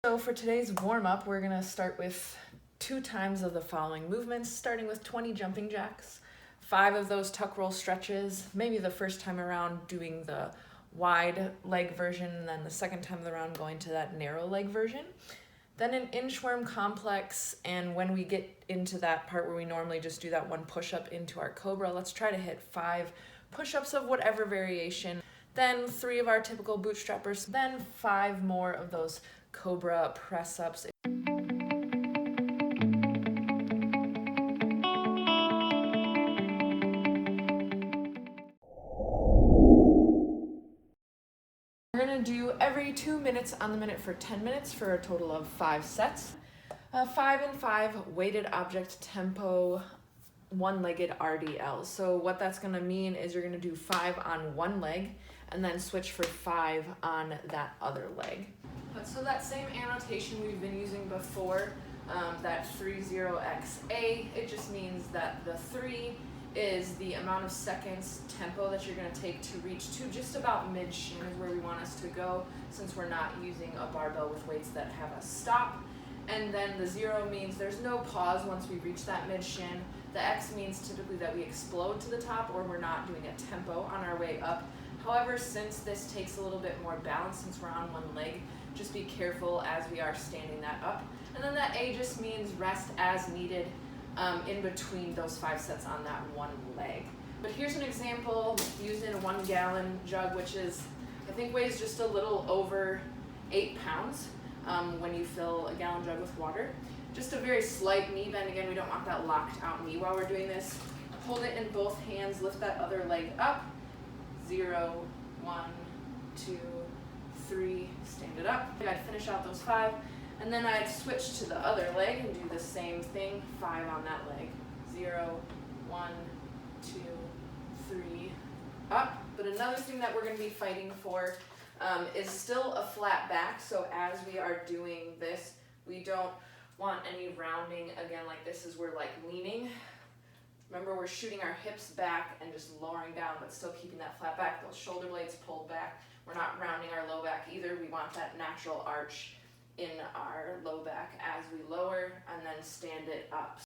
So for today's warm-up, we're gonna start with 2 times of the following movements, starting with 20 jumping jacks, 5 of those tuck roll stretches, maybe the first time around doing the wide leg version, and then the second time around going to that narrow leg version. Then an inchworm complex, and when we get into that part where we normally just do that 1 push-up into our cobra, let's try to hit 5 push-ups of whatever variation, then 3 of our typical bootstrappers, then 5 more of those cobra press-ups. We're gonna do every 2 minutes on the minute for 10 minutes for a total of 5 sets. 5 and 5 weighted object tempo, 1-legged RDLs. So what that's gonna mean is you're gonna do 5 on one leg and then switch for 5 on that other leg. So that same annotation we've been using before, that 30XA, it just means that the 3 is the amount of seconds tempo that you're going to take to reach to just about mid-shin is where we want us to go, since we're not using a barbell with weights that have a stop. And then the 0 means there's no pause once we reach that mid-shin. The X means typically that we explode to the top or we're not doing a tempo on our way up. However, since this takes a little bit more balance since we're on one leg, just be careful as we are standing that up. And then that A just means rest as needed in between those 5 sets on that one leg. But here's an example using a 1 gallon jug, which is, I think weighs just a little over 8 pounds when you fill a gallon jug with water. Just a very slight knee bend. Again, we don't want that locked out knee while we're doing this. Hold it in both hands, lift that other leg up. 0, 1, 2, 3, stand it up. I'd finish out those 5, and then I'd switch to the other leg and do the same thing, 5 on that leg. 0, 1, 2, 3, up. But another thing that we're going to be fighting for is still a flat back, so as we are doing this, we don't want any rounding. Again, like this is we're like leaning. Remember, we're shooting our hips back and just lowering down, but still keeping that flat back. Those shoulder blades pulled back. We're not rounding our low back either. We want that natural arch in our low back as we lower and then stand it up.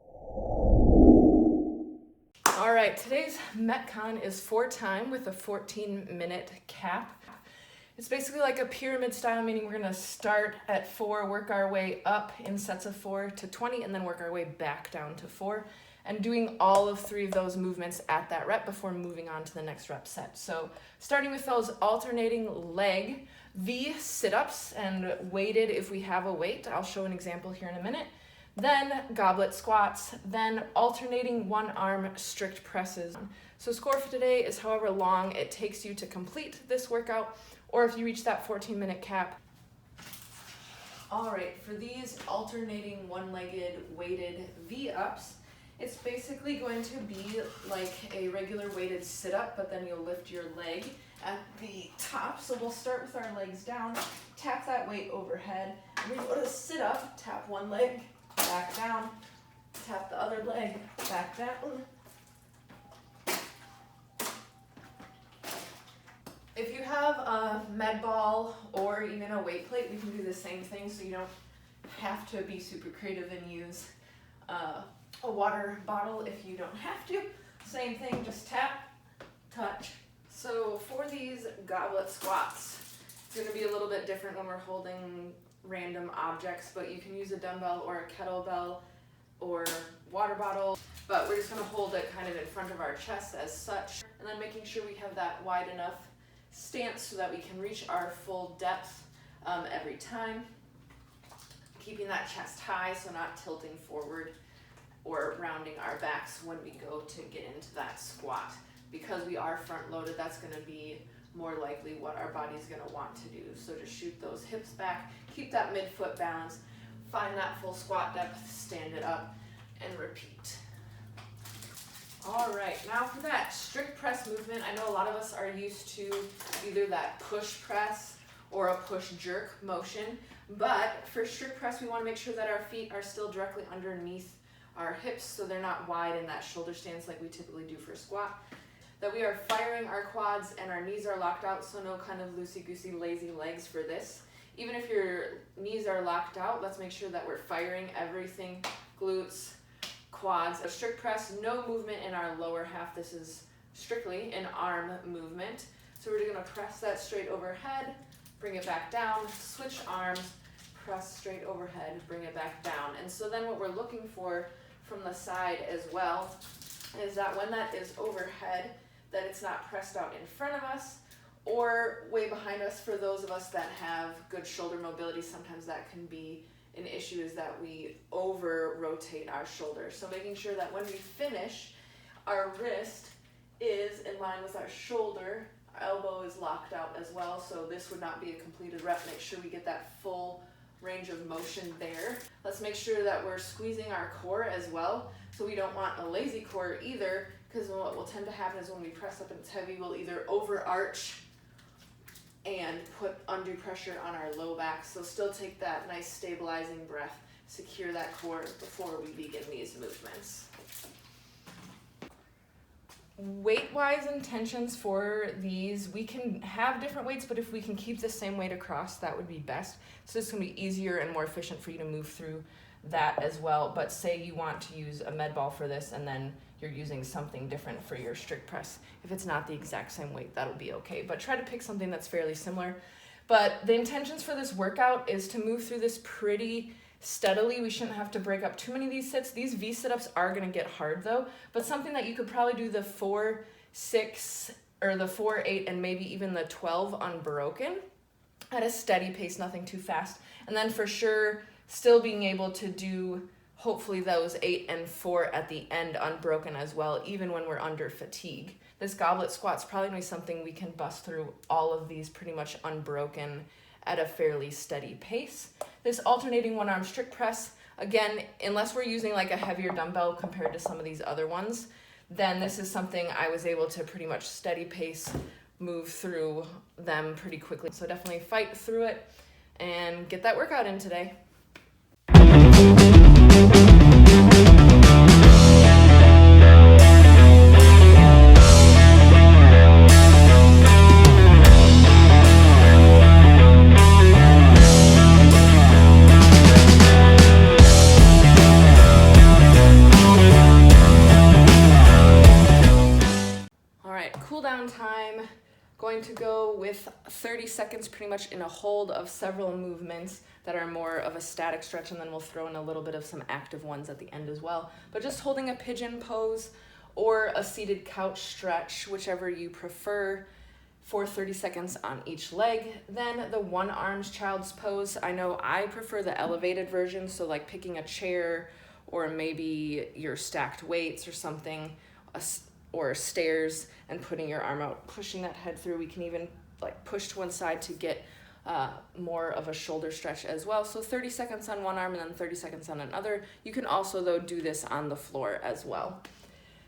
All right, today's METCON is 4 time with a 14-minute cap. It's basically like a pyramid style, meaning we're gonna start at 4, work our way up in sets of 4 to 20, and then work our way back down to 4. And doing all of 3 of those movements at that rep before moving on to the next rep set. So starting with those alternating leg V sit-ups and weighted if we have a weight. I'll show an example here in a minute. Then goblet squats, then alternating 1-arm strict presses. So score for today is however long it takes you to complete this workout, or if you reach that 14-minute cap. All right, for these alternating 1-legged weighted V-ups, it's basically going to be like a regular weighted sit-up, but then you'll lift your leg at the top. So we'll start with our legs down, tap that weight overhead, and we go to sit up, tap one leg, back down, tap the other leg, back down. If you have a med ball or even a weight plate, we can do the same thing, so you don't have to be super creative and use a water bottle if you don't have to. Same thing, just tap, touch. So for these goblet squats, it's going to be a little bit different when we're holding random objects, but you can use a dumbbell or a kettlebell or water bottle, but we're just going to hold it kind of in front of our chest as such, and then making sure we have that wide enough stance so that we can reach our full depth every time. Keeping that chest high, so not tilting forward or rounding our backs when we go to get into that squat. Because we are front loaded, that's going to be more likely what our body's going to want to do. So just shoot those hips back, keep that midfoot balance, find that full squat depth, stand it up, and repeat. All right, now for that strict press movement, I know a lot of us are used to either that push press or a push jerk motion, but for strict press, we want to make sure that our feet are still directly underneath our hips so they're not wide in that shoulder stance like we typically do for squat. That we are firing our quads and our knees are locked out, so no kind of loosey-goosey lazy legs for this. Even if your knees are locked out, let's make sure that we're firing everything, glutes, quads. A strict press, no movement in our lower half. This is strictly an arm movement. So we're gonna press that straight overhead, bring it back down, switch arms, press straight overhead, bring it back down. And so then what we're looking for from the side as well is that when that is overhead, that it's not pressed out in front of us or way behind us. For those of us that have good shoulder mobility, sometimes that can be an issue, is that we over rotate our shoulders. So making sure that when we finish, our wrist is in line with our shoulder, our elbow is locked out as well, so this would not be a completed rep. Make sure we get that full range of motion there. Let's make sure that we're squeezing our core as well. So we don't want a lazy core either, because what will tend to happen is when we press up and it's heavy, we'll either overarch and put undue pressure on our low back. So still take that nice stabilizing breath, secure that core before we begin these movements. Weight-wise intentions for these, we can have different weights, but if we can keep the same weight across, that would be best. So this can be easier and more efficient for you to move through that as well. But say you want to use a med ball for this and then you're using something different for your strict press. If it's not the exact same weight, that'll be okay. But try to pick something that's fairly similar. But the intentions for this workout is to move through this pretty steadily. We shouldn't have to break up too many of these sets. These V sit-ups are going to get hard though, but something that you could probably do the 4, 6, or the 4, 8, and maybe even the 12 unbroken at a steady pace, nothing too fast. And then for sure, still being able to do hopefully those 8 and 4 at the end unbroken as well, even when we're under fatigue. This goblet squat's probably going to be something we can bust through all of these pretty much unbroken at a fairly steady pace. This alternating one arm strict press, again, unless we're using like a heavier dumbbell compared to some of these other ones, then this is something I was able to pretty much steady pace move through them pretty quickly. So definitely fight through it and get that workout in today. Cool down time, going to go with 30 seconds pretty much in a hold of several movements that are more of a static stretch, and then we'll throw in a little bit of some active ones at the end as well. But just holding a pigeon pose or a seated couch stretch, whichever you prefer, for 30 seconds on each leg. Then the one arms child's pose. I know I prefer the elevated version, so like picking a chair or maybe your stacked weights or something, or stairs, and putting your arm out, pushing that head through. We can even like push to one side to get more of a shoulder stretch as well. So 30 seconds on one arm and then 30 seconds on another. You can also though do this on the floor as well.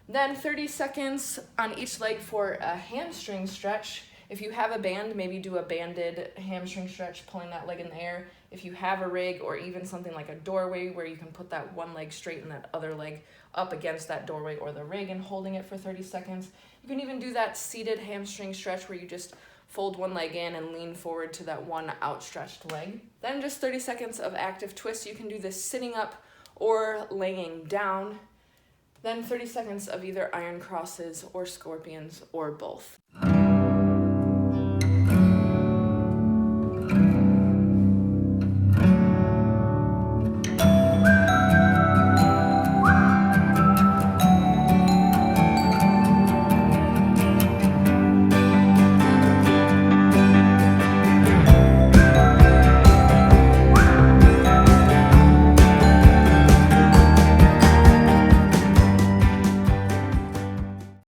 Then 30 seconds on each leg for a hamstring stretch. If you have a band, maybe do a banded hamstring stretch, pulling that leg in the air. If you have a rig or even something like a doorway where you can put that one leg straight and that other leg up against that doorway or the rig and holding it for 30 seconds. You can even do that seated hamstring stretch where you just fold one leg in and lean forward to that one outstretched leg. Then just 30 seconds of active twist. You can do this sitting up or laying down. Then 30 seconds of either iron crosses or scorpions or both.